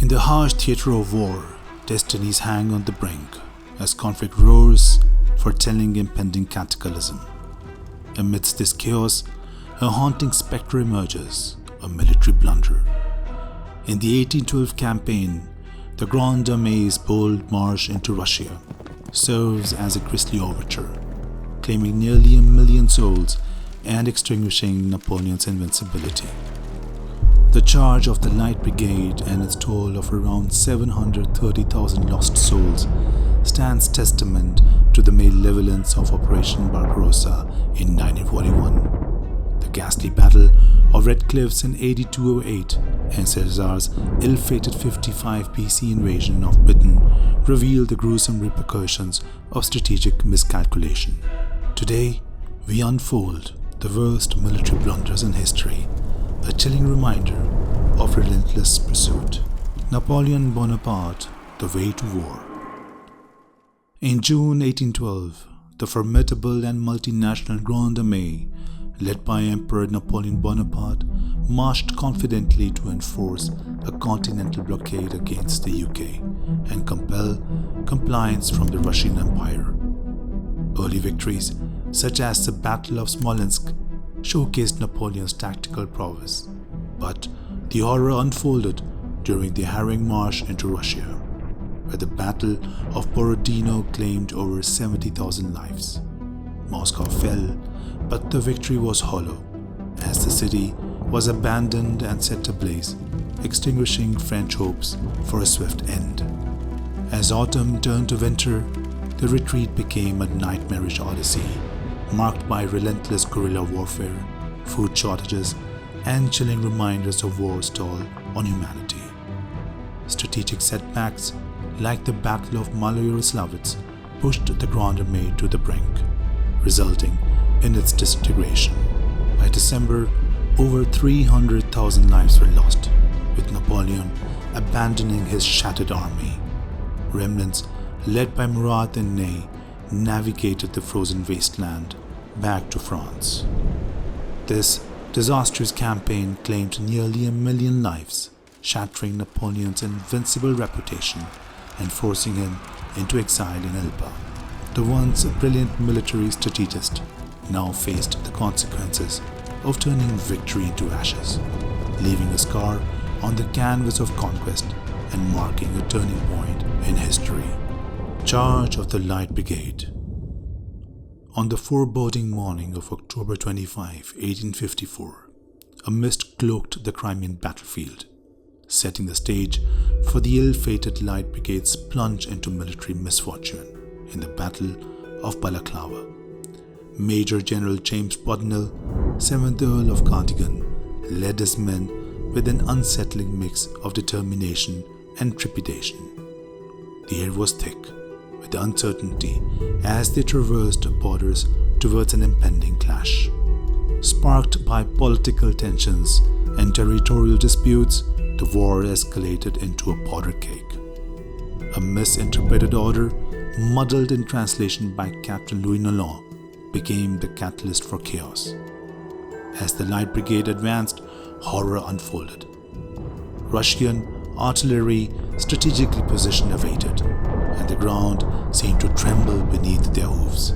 In the harsh theatre of war, destinies hang on the brink as conflict roars, foretelling impending cataclysm. Amidst this chaos, a haunting spectre emerges, a military blunder. In the 1812 campaign, the Grande Armée's bold march into Russia serves as a grisly overture, claiming nearly 1 million souls and extinguishing Napoleon's invincibility. The charge of the Light Brigade and its toll of around 730,000 lost souls stands testament to the malevolence of Operation Barbarossa in 1941. The ghastly Battle of Red Cliffs in AD 208 and Cesar's ill-fated 55 BC invasion of Britain reveal the gruesome repercussions of strategic miscalculation. Today, we unfold the worst military blunders in history, a chilling reminder of relentless pursuit. Napoleon Bonaparte, the way to war. In June 1812, the formidable and multinational Grande Armée, led by Emperor Napoleon Bonaparte, marched confidently to enforce a continental blockade against the UK and compel compliance from the Russian Empire. Early victories, such as the Battle of Smolensk, showcased Napoleon's tactical prowess, but the horror unfolded during the harrowing march into Russia, where the Battle of Borodino claimed over 70,000 lives. Moscow fell, but the victory was hollow, as the city was abandoned and set ablaze, extinguishing French hopes for a swift end. As autumn turned to winter, the retreat became a nightmarish odyssey, marked by relentless guerrilla warfare, food shortages, and chilling reminders of war's toll on humanity. Strategic setbacks, like the Battle of Maloyaroslavets, pushed the Grande Armée to the brink, resulting in its disintegration. By December, over 300,000 lives were lost, with Napoleon abandoning his shattered army. Remnants, led by Murat and Ney, navigated the frozen wasteland back to France. This disastrous campaign claimed nearly 1 million lives, shattering Napoleon's invincible reputation and forcing him into exile in Elba. The once brilliant military strategist now faced the consequences of turning victory into ashes, leaving a scar on the canvas of conquest and marking a turning point in history. Charge of the Light Brigade. On the foreboding morning of October 25, 1854, a mist cloaked the Crimean battlefield, setting the stage for the ill-fated Light Brigade's plunge into military misfortune in the Battle of Balaclava. Major General James Bodnell, 7th Earl of Cardigan, led his men with an unsettling mix of determination and trepidation. The air was thick with uncertainty as they traversed borders towards an impending clash. Sparked by political tensions and territorial disputes, the war escalated into a powder keg. A misinterpreted order, muddled in translation by Captain Louis Nolan, became the catalyst for chaos. As the Light Brigade advanced, horror unfolded. Russian artillery strategically positioned awaited, and the ground seemed to tremble beneath their hooves.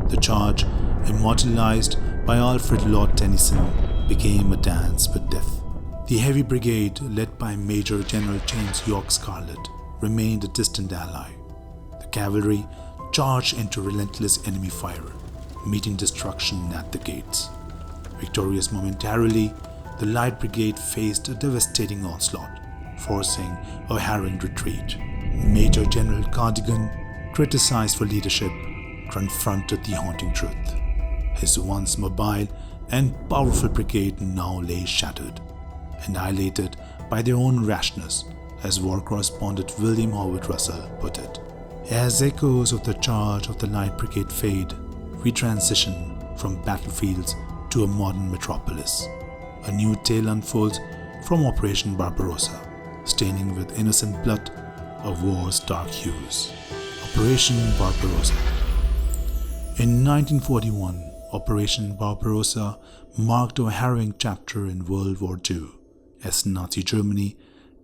The charge, immortalized by Alfred Lord Tennyson, became a dance with death. The Heavy Brigade, led by Major General James York Scarlett, remained a distant ally. The cavalry charged into relentless enemy fire, meeting destruction at the gates. Victorious momentarily, the Light Brigade faced a devastating onslaught, forcing a harrowing retreat. Major General Cardigan, criticized for leadership, confronted the haunting truth. His once mobile and powerful brigade now lay shattered, annihilated by their own rashness, as war correspondent William Howard Russell put it. As echoes of the charge of the Light Brigade fade, we transition from battlefields to a modern metropolis. A new tale unfolds from Operation Barbarossa, staining with innocent blood of war's dark hues. Operation Barbarossa. In 1941, Operation Barbarossa marked a harrowing chapter in World War II, as Nazi Germany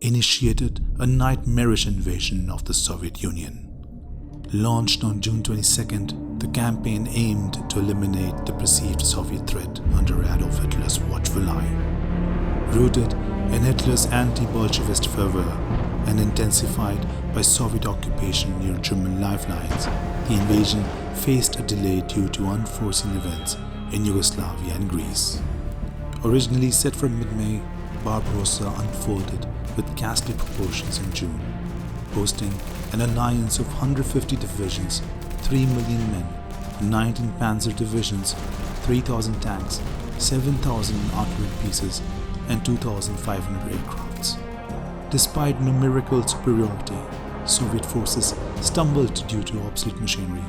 initiated a nightmarish invasion of the Soviet Union. Launched on June 22nd, the campaign aimed to eliminate the perceived Soviet threat under Adolf Hitler's watchful eye. Rooted in Hitler's anti-Bolshevist fervor and intensified by Soviet occupation near German lifelines, the invasion faced a delay due to unforeseen events in Yugoslavia and Greece. Originally set for mid-May, Barbarossa unfolded with ghastly proportions in June, boasting an alliance of 150 divisions, 3 million men, 19 panzer divisions, 3,000 tanks, 7,000 artillery pieces, and 2,500 aircrafts. Despite numerical superiority, Soviet forces stumbled due to obsolete machinery.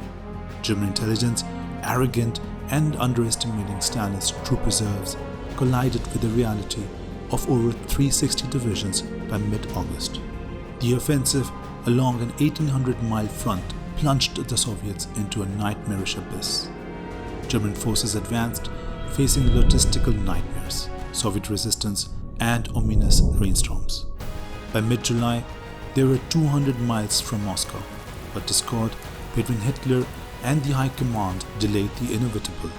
German intelligence, arrogant and underestimating Stalin's troop reserves, collided with the reality of over 360 divisions by mid-August. The offensive along an 1,800-mile front plunged the Soviets into a nightmarish abyss. German forces advanced, facing logistical nightmares, Soviet resistance, and ominous rainstorms. By mid-July, they were 200 miles from Moscow, but discord between Hitler and the High Command delayed the inevitable.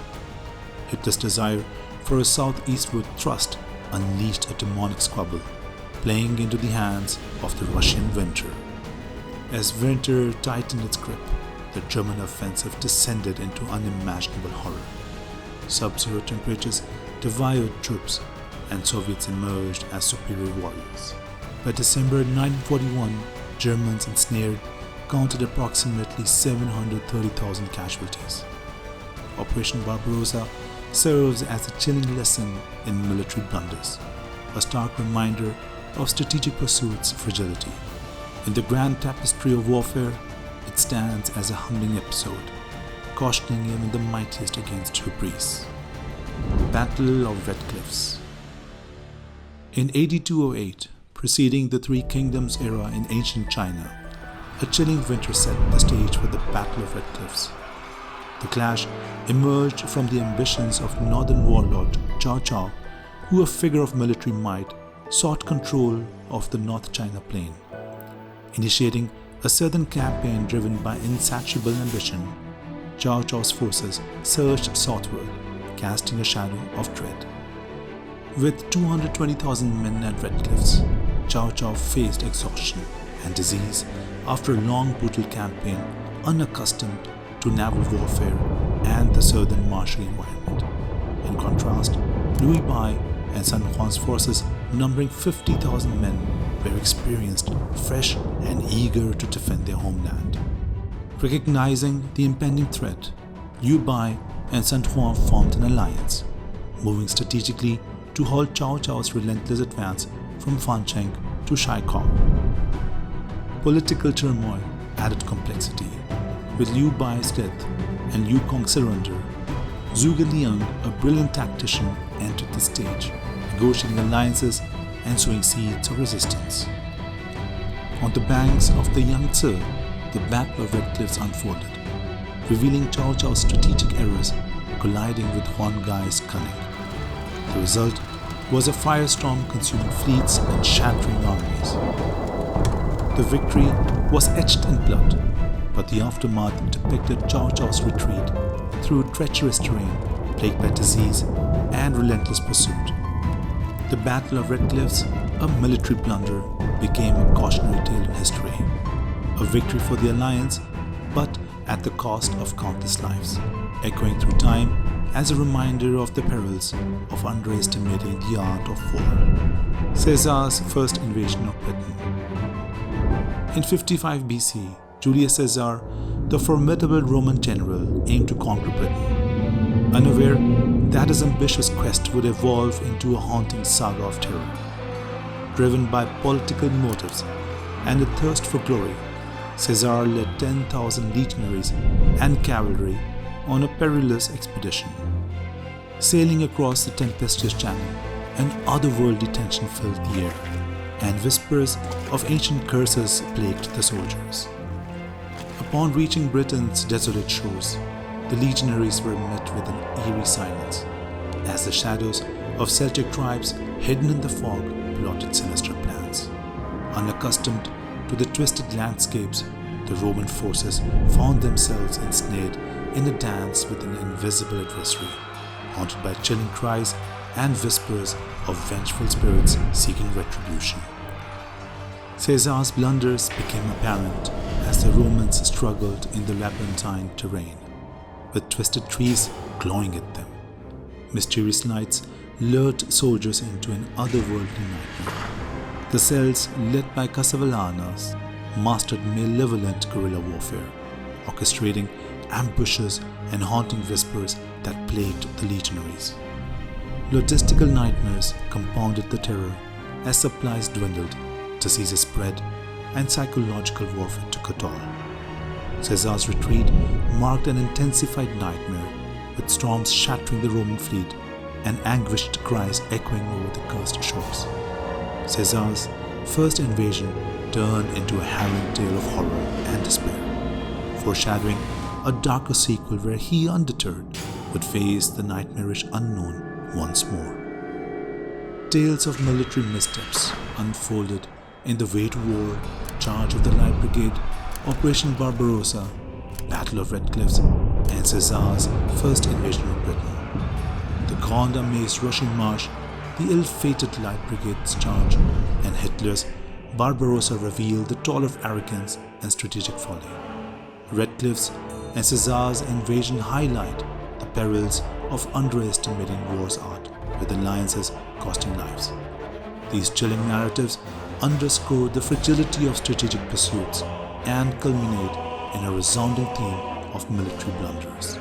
Hitler's desire for a southeastward thrust unleashed a demonic squabble, playing into the hands of the Russian winter. As winter tightened its grip, the German offensive descended into unimaginable horror. Sub-zero temperatures devoured troops, and Soviets emerged as superior warriors. By December 1941, Germans ensnared counted approximately 730,000 casualties. Operation Barbarossa serves as a chilling lesson in military blunders, a stark reminder of strategic pursuits' fragility. In the grand tapestry of warfare, it stands as a humbling episode, cautioning even the mightiest against hubris. Battle of Red Cliffs. In AD 208, preceding the Three Kingdoms era in ancient China, a chilling winter set the stage for the Battle of Red Cliffs. The clash emerged from the ambitions of northern warlord Cao Cao, who, a figure of military might, sought control of the North China Plain. Initiating a southern campaign driven by insatiable ambition, Cao Cao's forces surged southward, casting a shadow of dread. With 220,000 men at Red Cliffs, Cao Cao faced exhaustion and disease after a long brutal campaign unaccustomed to naval warfare and the southern marshy environment. In contrast, Liu Bai and Sun Quan's forces, numbering 50,000 men, were experienced, fresh and eager to defend their homeland. Recognizing the impending threat, Liu Bai and Sun Quan formed an alliance, moving strategically to halt Cao Cao's relentless advance from Fancheng to Shaikong. Political turmoil added complexity. With Liu Bai's death and Liu Kong's surrender, Zhuge Liang, a brilliant tactician, entered the stage, negotiating alliances and sowing seeds of resistance. On the banks of the Yangtze, the Battle of Red Cliffs unfolded, revealing Cao Cao's strategic errors colliding with Huan Gai's cunning. The result was a firestorm consuming fleets and shattering armies. The victory was etched in blood, but the aftermath depicted Cao Cao's retreat through treacherous terrain plagued by disease and relentless pursuit. The Battle of Red Cliffs, a military blunder, became a cautionary tale in history. A victory for the alliance, but at the cost of countless lives, echoing through time as a reminder of the perils of underestimating the art of war. Cesar's first invasion of Britain. In 55 BC, Julius Caesar, the formidable Roman general, aimed to conquer Britain, unaware that his ambitious quest would evolve into a haunting saga of terror. Driven by political motives and a thirst for glory, Caesar led 10,000 legionaries and cavalry on a perilous expedition. Sailing across the tempestuous channel, an otherworldly tension filled the air, and whispers of ancient curses plagued the soldiers. Upon reaching Britain's desolate shores, the legionaries were met with an eerie silence, as the shadows of Celtic tribes hidden in the fog plotted sinister plans. Unaccustomed to the twisted landscapes, the Roman forces found themselves ensnared in a dance with an invisible adversary, haunted by chilling cries and whispers of vengeful spirits seeking retribution. Caesar's blunders became apparent as the Romans struggled in the labyrinthine terrain, with twisted trees clawing at them. Mysterious lights lured soldiers into an otherworldly nightmare. The cells, led by Casavellanas, mastered malevolent guerrilla warfare, orchestrating ambushes and haunting whispers that plagued the legionaries. Logistical nightmares compounded the terror as supplies dwindled, diseases spread, and psychological warfare took a toll. Caesar's retreat marked an intensified nightmare, with storms shattering the Roman fleet and anguished cries echoing over the cursed shores. Caesar's first invasion turned into a harrowing tale of horror and despair, foreshadowing a darker sequel where he, undeterred, would face the nightmarish unknown once more. Tales of military missteps unfolded in the Way to War, Charge of the Light Brigade, Operation Barbarossa, Battle of Red Cliffs, and Cesar's first invasion of Britain. The Grande Armée's rushing march, the ill-fated Light Brigade's charge, and Hitler's Barbarossa revealed the toll of arrogance and strategic folly. Red Cliffs and Cesar's invasion highlight the perils of underestimating war's art, with alliances costing lives. These chilling narratives underscore the fragility of strategic pursuits and culminate in a resounding theme of military blunders.